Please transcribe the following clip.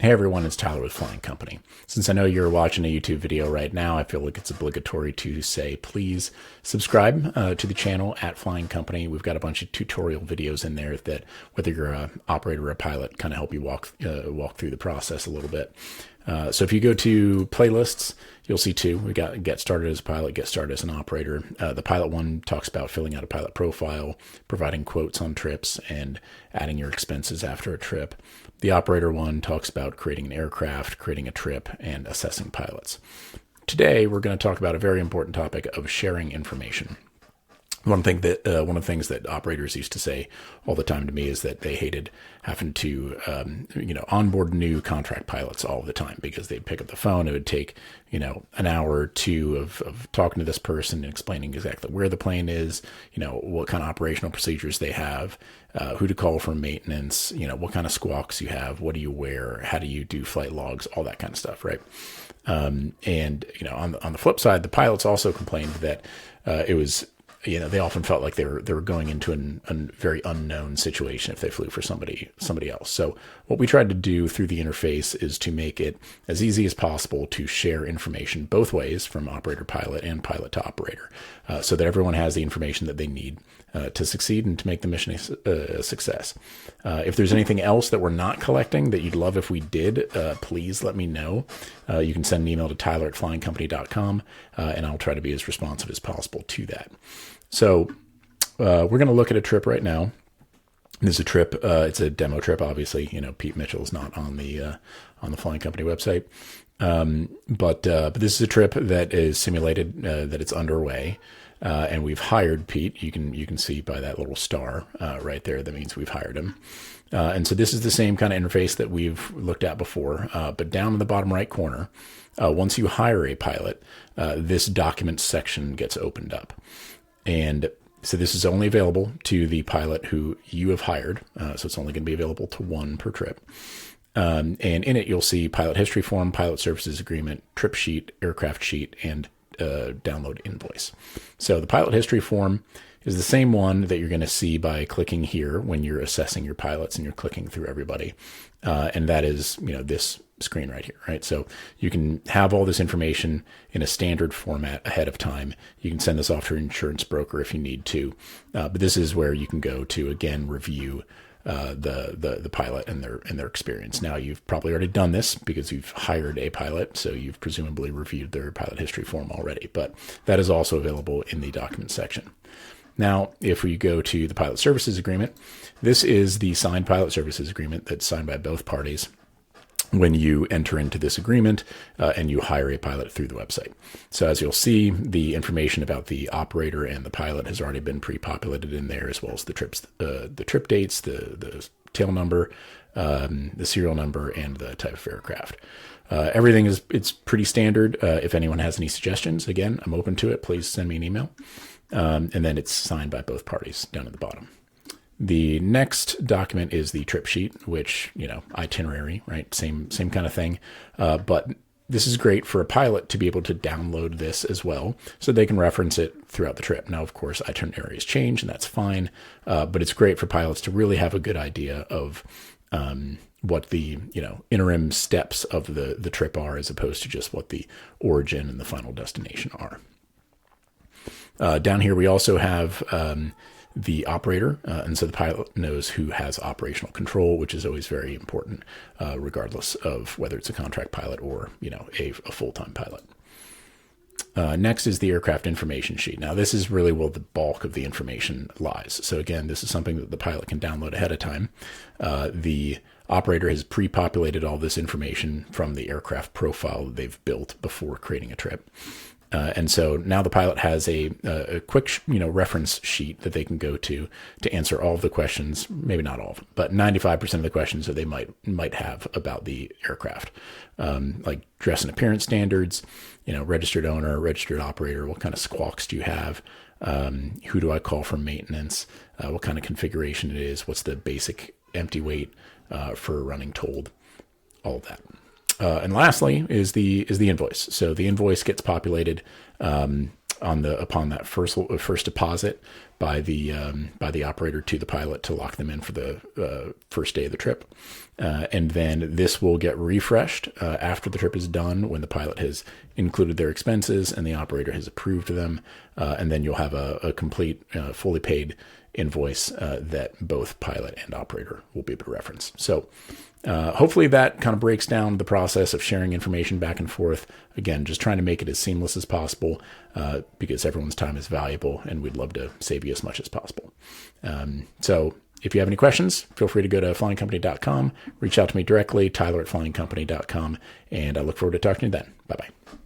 Hey everyone, it's Tyler with Flying Company. Since I know you're watching a YouTube video right now, I feel like it's obligatory to say please subscribe to the channel at Flying Company. We've got a bunch of tutorial videos in there that, whether you're an operator or a pilot, kind of help you walk through the process a little bit. So if you go to playlists, you'll see two. We got Get Started as a Pilot, Get Started as an Operator. The pilot one talks about filling out a pilot profile, providing quotes on trips, and adding your expenses after a trip. The operator one talks about creating an aircraft, creating a trip, and assessing pilots. Today, we're going to talk about a very important topic of sharing information. One of the things that operators used to say all the time to me is that they hated having to, onboard new contract pilots all the time, because they'd pick up the phone. It would take, an hour or two of talking to this person and explaining exactly where the plane is, what kind of operational procedures they have, who to call for maintenance, what kind of squawks you have, what do you wear, how do you do flight logs, all that kind of stuff, right? On the flip side, the pilots also complained that it was, they often felt like they were going into a very unknown situation if they flew for somebody else. So what we tried to do through the interface is to make it as easy as possible to share information both ways, from operator pilot and pilot to operator, so that everyone has the information that they need to succeed and to make the mission a success. If there's anything else that we're not collecting that you'd love if we did, please let me know. You can send an email to tyler@flyingcompany.com, and I'll try to be as responsive as possible to that. So we're going to look at a trip right now. This is a trip. It's a demo trip, obviously. Pete Mitchell is not on the Flying Company website, but this is a trip that is simulated, that it's underway, and we've hired Pete. You can see by that little star right there. That means we've hired him. And so this is the same kind of interface that we've looked at before, but down in the bottom right corner, once you hire a pilot, this documents section gets opened up. And so this is only available to the pilot who you have hired. So it's only going to be available to one per trip. And in it, you'll see pilot history form, pilot services agreement, trip sheet, aircraft sheet, and download invoice. So the pilot history form is the same one that you're going to see by clicking here when you're assessing your pilots and you're clicking through everybody. And that is, this screen right here, right? So you can have all this information in a standard format ahead of time. You can send this off to your insurance broker if you need to. But this is where you can go to, again, review the pilot and their experience. Now, you've probably already done this because you've hired a pilot, so you've presumably reviewed their pilot history form already, but that is also available in the document section. Now, if we go to the pilot services agreement, this is the signed pilot services agreement that's signed by both parties when you enter into this agreement and you hire a pilot through the website. So as you'll see, the information about the operator and the pilot has already been pre-populated in there, as well as the trip dates, the tail number, the serial number, and the type of aircraft. Everything it's pretty standard. If anyone has any suggestions, again, I'm open to it. Please send me an email. And then it's signed by both parties down at the bottom. The next document is the trip sheet, which, itinerary, right? Same kind of thing. But this is great for a pilot to be able to download this as well, so they can reference it throughout the trip. Now, of course, itineraries change, and that's fine. But it's great for pilots to really have a good idea of what the interim steps of the trip are, as opposed to just what the origin and the final destination are. Down here, we also have the operator, and so the pilot knows who has operational control, which is always very important, regardless of whether it's a contract pilot or a full-time pilot. Next is the aircraft information sheet. Now, this is really where the bulk of the information lies. So again, this is something that the pilot can download ahead of time. The operator has pre-populated all this information from the aircraft profile that they've built before creating a trip. And so now the pilot has a quick, reference sheet that they can go to answer all of the questions, maybe not all of them, but 95% of the questions that they might have about the aircraft, like dress and appearance standards, registered owner, registered operator, what kind of squawks do you have, who do I call for maintenance, what kind of configuration it is, what's the basic empty weight for running told, all of that. And lastly is the invoice. So the invoice gets populated upon that first deposit by the operator to the pilot to lock them in for the first day of the trip. And then this will get refreshed after the trip is done when the pilot has included their expenses and the operator has approved them. And then you'll have a complete, fully paid invoice that both pilot and operator will be able to reference. So hopefully that kind of breaks down the process of sharing information back and forth. Again, just trying to make it as seamless as possible because everyone's time is valuable and we'd love to save you as much as possible. So if you have any questions, feel free to go to flyingcompany.com, reach out to me directly, Tyler at flyingcompany.com, and I look forward to talking to you then. Bye-bye.